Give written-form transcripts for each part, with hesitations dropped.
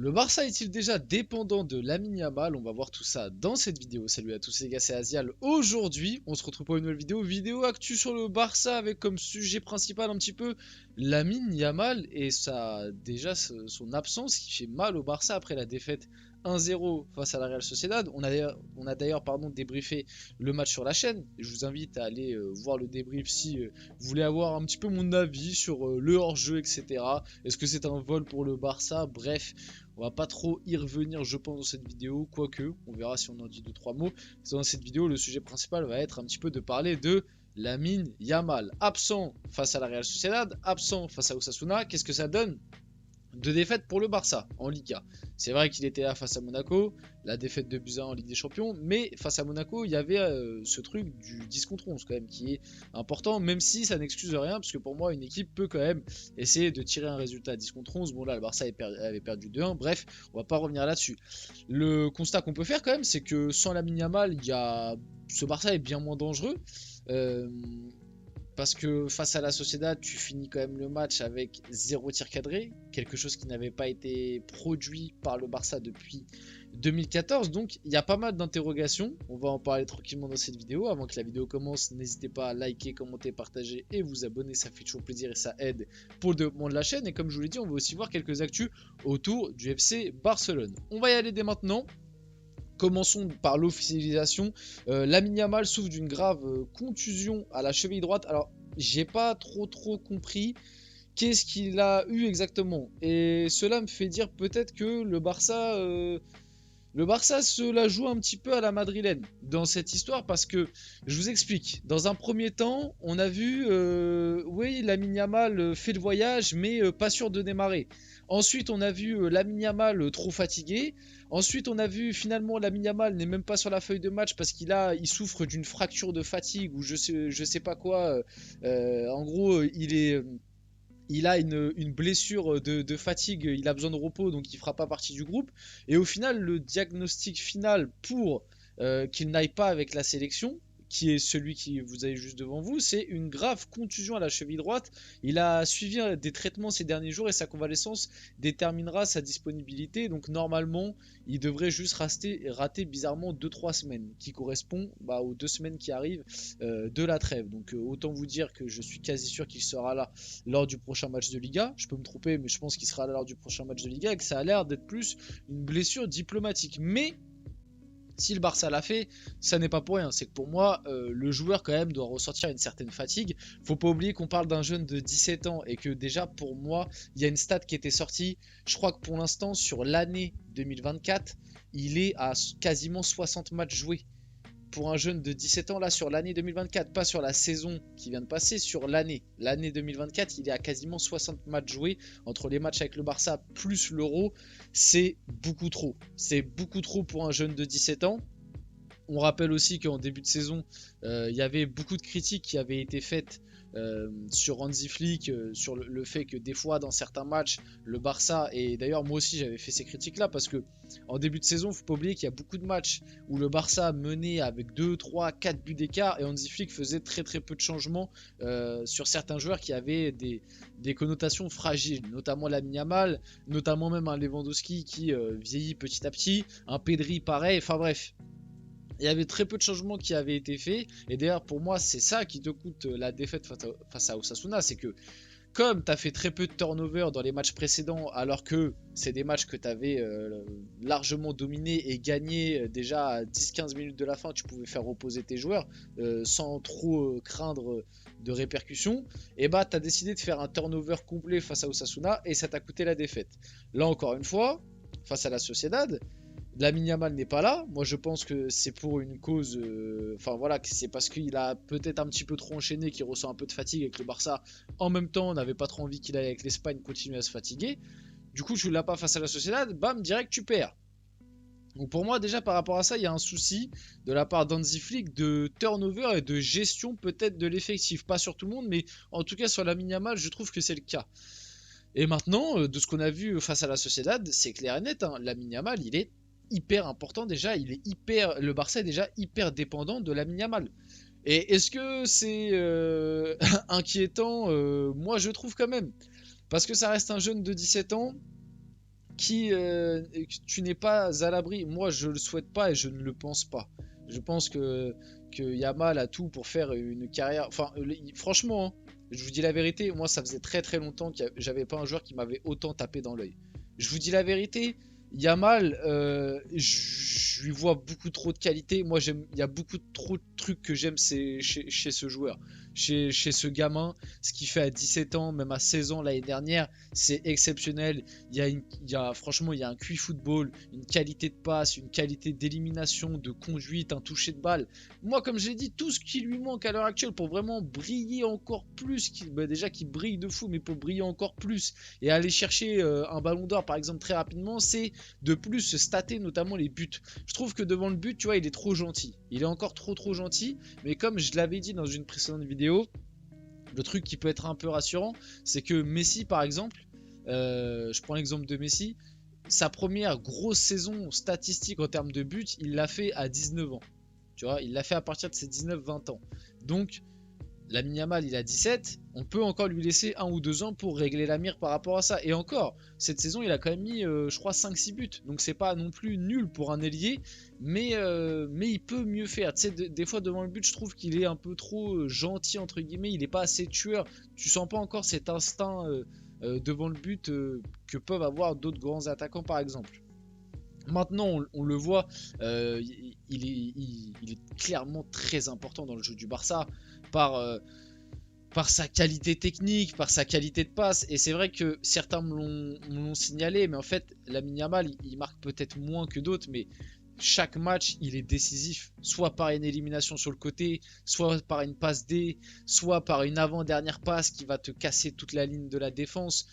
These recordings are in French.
Le Barça est-il déjà dépendant de Lamine Yamal? On va voir tout ça dans cette vidéo. Salut à tous les gars, c'est Azial. Aujourd'hui, on se retrouve pour une nouvelle vidéo actu sur le Barça avec comme sujet principal un petit peu Lamine Yamal et son absence qui fait mal au Barça après la défaite 1-0 face à la Real Sociedad. On a d'ailleurs débriefé le match sur la chaîne. Je vous invite à aller voir le débrief si vous voulez avoir un petit peu mon avis sur le hors-jeu, etc. Est-ce que c'est un vol pour le Barça? Bref, on va pas trop y revenir, je pense, dans cette vidéo, quoique, on verra si on en dit 2-3 mots. Dans cette vidéo, le sujet principal va être un petit peu de parler de Lamine Yamal. Absent face à la Real Sociedad, absent face à Osasuna, qu'est-ce que ça donne? Deux défaites pour le Barça en Liga. C'est vrai qu'il était là face à Monaco, la défaite de Buza en Ligue des Champions, mais face à Monaco, il y avait ce truc du 10 contre 11 quand même qui est important, même si ça n'excuse rien, parce que pour moi, une équipe peut quand même essayer de tirer un résultat à 10 contre 11. Bon là, le Barça avait perdu 2-1, bref, on va pas revenir là-dessus. Le constat qu'on peut faire quand même, c'est que sans Lamine Yamal, ce Barça est bien moins dangereux. Euh, Parce que face à la Sociedad, tu finis quand même le match avec 0 tir cadré, quelque chose qui n'avait pas été produit par le Barça depuis 2014. Donc il y a pas mal d'interrogations. On va en parler tranquillement dans cette vidéo. Avant que la vidéo commence, n'hésitez pas à liker, commenter, partager et vous abonner. Ça fait toujours plaisir et ça aide pour le développement de la chaîne. Et comme je vous l'ai dit, on va aussi voir quelques actus autour du FC Barcelone. On va y aller dès maintenant. Commençons par l'officialisation. Lamine Yamal souffre d'une grave contusion à la cheville droite. Alors, j'ai pas trop compris qu'est-ce qu'il a eu exactement. Et cela me fait dire peut-être que le Barça se la joue un petit peu à la madrilène dans cette histoire parce que, je vous explique, dans un premier temps, on a vu, oui, Lamine Yamal fait le voyage mais pas sûr de démarrer. Ensuite, on a vu Lamine Yamal trop fatigué. Ensuite, on a vu finalement Lamine Yamal n'est même pas sur la feuille de match parce il souffre d'une fracture de fatigue ou je sais pas quoi. En gros, il a une blessure de fatigue, il a besoin de repos, donc il fera pas partie du groupe. Et au final, le diagnostic final pour qu'il n'aille pas avec la sélection, qui est celui que vous avez juste devant vous, c'est une grave contusion à la cheville droite. Il a suivi des traitements ces derniers jours et sa convalescence déterminera sa disponibilité. Donc normalement, il devrait juste rater bizarrement 2-3 semaines, qui correspond aux 2 semaines qui arrivent de la trêve. Donc autant vous dire que je suis quasi sûr qu'il sera là lors du prochain match de Liga. Je peux me tromper, mais je pense qu'il sera là lors du prochain match de Liga et que ça a l'air d'être plus une blessure diplomatique. Mais si le Barça l'a fait, ça n'est pas pour rien. C'est que pour moi, le joueur quand même doit ressortir une certaine fatigue. Faut pas oublier qu'on parle d'un jeune de 17 ans et que déjà pour moi, il y a une stat qui était sortie. Je crois que pour l'instant, sur l'année 2024, il est à quasiment 60 matchs joués pour un jeune de 17 ans là sur l'année 2024, pas sur la saison qui vient de passer, sur l'année 2024, il est à quasiment 60 matchs joués entre les matchs avec le Barça plus l'Euro. C'est beaucoup trop pour un jeune de 17 ans. On rappelle aussi qu'en début de saison, il y avait beaucoup de critiques qui avaient été faites sur Hansi Flick, sur le fait que des fois dans certains matchs, le Barça, et d'ailleurs moi aussi j'avais fait ces critiques là parce que en début de saison, faut pas oublier qu'il y a beaucoup de matchs où le Barça menait avec 2, 3, 4 buts d'écart et Hansi Flick faisait très peu de changements sur certains joueurs qui avaient des connotations fragiles, notamment Lamine Yamal, notamment même un Lewandowski qui vieillit petit à petit, un Pedri pareil, enfin bref. Il y avait très peu de changements qui avaient été faits. Et d'ailleurs, pour moi, c'est ça qui te coûte la défaite face à Osasuna. C'est que, comme tu as fait très peu de turnover dans les matchs précédents, alors que c'est des matchs que tu avais largement dominés et gagnés déjà à 10-15 minutes de la fin, tu pouvais faire reposer tes joueurs sans trop craindre de répercussions. Et bah, tu as décidé de faire un turnover complet face à Osasuna et ça t'a coûté la défaite. Là, encore une fois, face à la Sociedad, Lamine Yamal n'est pas là. Moi, je pense que c'est pour une cause. Enfin, voilà, que c'est parce qu'il a peut-être un petit peu trop enchaîné, qu'il ressent un peu de fatigue avec le Barça. En même temps, on n'avait pas trop envie qu'il aille avec l'Espagne continuer à se fatiguer. Du coup, tu l'as pas face à la Sociedad, bam, direct, tu perds. Donc, pour moi, déjà, par rapport à ça, il y a un souci de la part d'Hansi Flick de turnover et de gestion peut-être de l'effectif. Pas sur tout le monde, mais en tout cas, sur Lamine Yamal, je trouve que c'est le cas. Et maintenant, de ce qu'on a vu face à la Sociedad, c'est clair et net, hein, Lamine Yamal, il est hyper important déjà, le Barça est déjà hyper dépendant de Lamine Yamal. Et est-ce que c'est inquiétant? Moi je trouve quand même. Parce que ça reste un jeune de 17 ans tu n'es pas à l'abri. Moi, je le souhaite pas et je ne le pense pas. Je pense que Yamal a tout pour faire une carrière. Enfin, franchement, hein, je vous dis la vérité. Moi, ça faisait très très longtemps que j'avais pas un joueur qui m'avait autant tapé dans l'œil. Je vous dis la vérité. Yamal, je lui vois beaucoup trop de qualité. Moi, il y a beaucoup trop de trucs que j'aime chez ce joueur, chez ce gamin. Ce qu'il fait à 17 ans, même à 16 ans l'année dernière, c'est exceptionnel. Franchement, il y a un QI football, une qualité de passe, une qualité d'élimination, de conduite, un toucher de balle. Moi, comme je l'ai dit, tout ce qui lui manque à l'heure actuelle pour vraiment briller encore plus, déjà qu'il brille de fou, mais pour briller encore plus et aller chercher un ballon d'or, par exemple, très rapidement, c'est de plus se stater notamment les buts. Je trouve que devant le but, tu vois, il est trop gentil. Il est encore trop gentil, mais comme je l'avais dit dans une précédente vidéo, le truc qui peut être un peu rassurant, c'est que Messi, par exemple, je prends l'exemple de Messi, sa première grosse saison statistique en termes de buts, il l'a fait à 19 ans. Tu vois, il l'a fait à partir de ses 19-20 ans. Donc, Lamine Yamal, il a 17, on peut encore lui laisser 1 ou 2 ans pour régler la mire par rapport à ça. Et encore, cette saison, il a quand même mis, je crois, 5-6 buts. Donc c'est pas non plus nul pour un ailier, mais il peut mieux faire. Tu sais, des fois devant le but, je trouve qu'il est un peu trop gentil, entre guillemets. Il n'est pas assez tueur. Tu sens pas encore cet instinct devant le but que peuvent avoir d'autres grands attaquants, par exemple. Maintenant, on le voit, il est clairement très important dans le jeu du Barça par, par sa qualité technique, par sa qualité de passe. Et c'est vrai que certains me l'ont signalé, mais en fait, Lamine Yamal, il marque peut-être moins que d'autres, mais chaque match, il est décisif, soit par une élimination sur le côté, soit par une passe D, soit par une avant-dernière passe qui va te casser toute la ligne de la défense.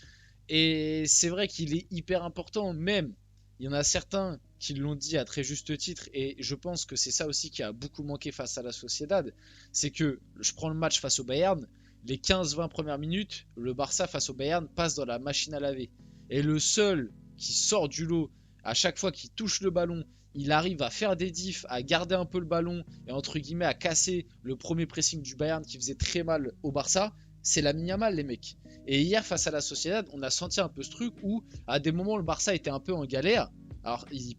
Et c'est vrai qu'il est hyper important, même il y en a certains qui l'ont dit à très juste titre, et je pense que c'est ça aussi qui a beaucoup manqué face à la Sociedad, c'est que je prends le match face au Bayern, les 15-20 premières minutes, le Barça face au Bayern passe dans la machine à laver. Et le seul qui sort du lot, à chaque fois qu'il touche le ballon, il arrive à faire des diffs, à garder un peu le ballon, et entre guillemets à casser le premier pressing du Bayern qui faisait très mal au Barça, c'est Lamine Yamal les mecs. Et hier face à la Sociedad, on a senti un peu ce truc où à des moments le Barça était un peu en galère. Alors ils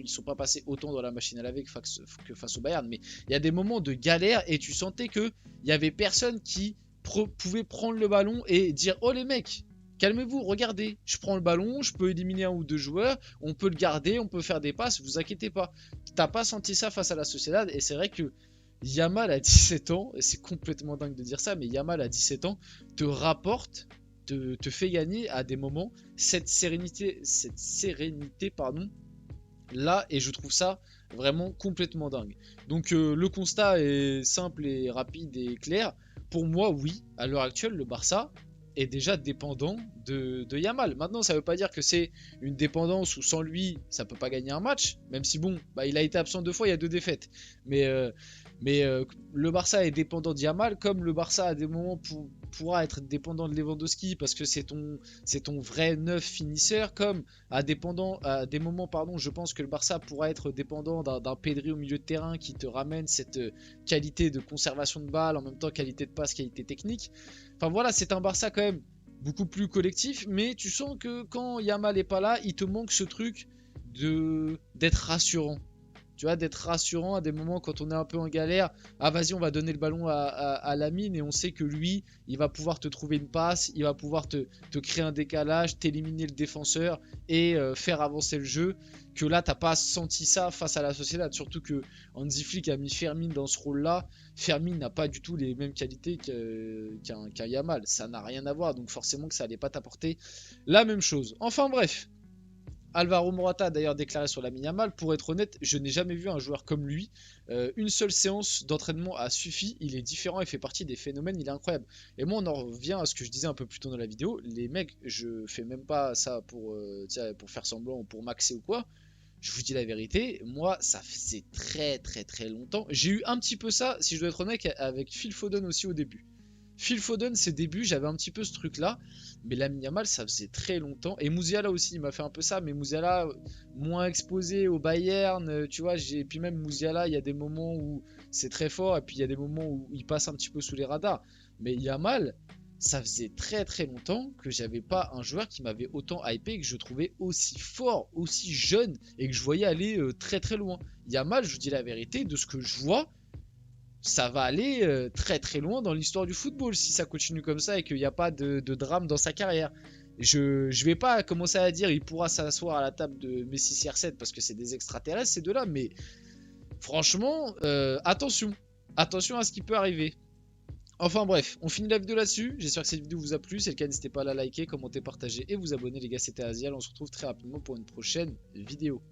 sont pas passés autant dans la machine à laver que face au Bayern, mais il y a des moments de galère et tu sentais que il y avait personne qui pouvait prendre le ballon et dire oh les mecs, calmez-vous, regardez, je prends le ballon, je peux éliminer un ou deux joueurs, on peut le garder, on peut faire des passes, vous inquiétez pas. T'as pas senti ça face à la Sociedad et c'est vrai que Yamal à 17 ans, et c'est complètement dingue de dire ça, mais Yamal à 17 ans te rapporte, te fait gagner à des moments cette sérénité pardon, là, et je trouve ça vraiment complètement dingue. Donc le constat est simple et rapide et clair. Pour moi, oui, à l'heure actuelle, le Barça est déjà dépendant de Yamal. Maintenant, ça ne veut pas dire que c'est une dépendance où sans lui, ça peut pas gagner un match, même si bon, bah, il a été absent 2 fois, il y a 2 défaites. Mais, le Barça est dépendant de Yamal, comme le Barça à des moments pourra être dépendant de Lewandowski parce que c'est ton vrai neuf finisseur, comme à des moments, pardon, je pense que le Barça pourra être dépendant d'un Pedri au milieu de terrain qui te ramène cette qualité de conservation de balle, en même temps qualité de passe, qualité technique. Enfin voilà, c'est un Barça quand même beaucoup plus collectif, mais tu sens que quand Yamal est pas là, il te manque ce truc d'être rassurant. Tu vois, d'être rassurant à des moments quand on est un peu en galère. Ah, vas-y, on va donner le ballon à Lamine et on sait que lui, il va pouvoir te trouver une passe, il va pouvoir te créer un décalage, t'éliminer le défenseur et faire avancer le jeu. Que là, t'as pas senti ça face à la Sociedad. Surtout que Hansi Flick a mis Fermin dans ce rôle-là. Fermin n'a pas du tout les mêmes qualités qu'un Yamal. Ça n'a rien à voir, donc forcément que ça allait pas t'apporter la même chose. Enfin bref. Alvaro Morata a d'ailleurs déclaré sur Lamine Yamal, pour être honnête, je n'ai jamais vu un joueur comme lui. Une seule séance d'entraînement a suffi, il est différent, il fait partie des phénomènes, il est incroyable. Et moi on en revient à ce que je disais un peu plus tôt dans la vidéo, les mecs, je fais même pas ça pour faire semblant ou pour maxer ou quoi. Je vous dis la vérité, moi ça faisait très longtemps. J'ai eu un petit peu ça, si je dois être honnête, avec Phil Foden aussi au début. Phil Foden, ses débuts, j'avais un petit peu ce truc-là. Mais Lamine Yamal, ça faisait très longtemps. Et Musiala aussi, il m'a fait un peu ça. Mais Musiala, moins exposé au Bayern, tu vois. Et puis même Musiala, il y a des moments où c'est très fort. Et puis il y a des moments où il passe un petit peu sous les radars. Mais Yamal, ça faisait très très longtemps que j'avais pas un joueur qui m'avait autant hypé et que je trouvais aussi fort, aussi jeune et que je voyais aller très très loin. Yamal, je vous dis la vérité, de ce que je vois, ça va aller très très loin dans l'histoire du football si ça continue comme ça et qu'il n'y a pas de drame dans sa carrière. Je vais pas commencer à dire il pourra s'asseoir à la table de Messi CR7 parce que c'est des extraterrestres ces deux-là, mais franchement, attention. Attention à ce qui peut arriver. Enfin bref, on finit la vidéo là-dessus. J'espère que cette vidéo vous a plu. Si c'est le cas, n'hésitez pas à la liker, commenter, partager et vous abonner les gars, c'était Azial. On se retrouve très rapidement pour une prochaine vidéo.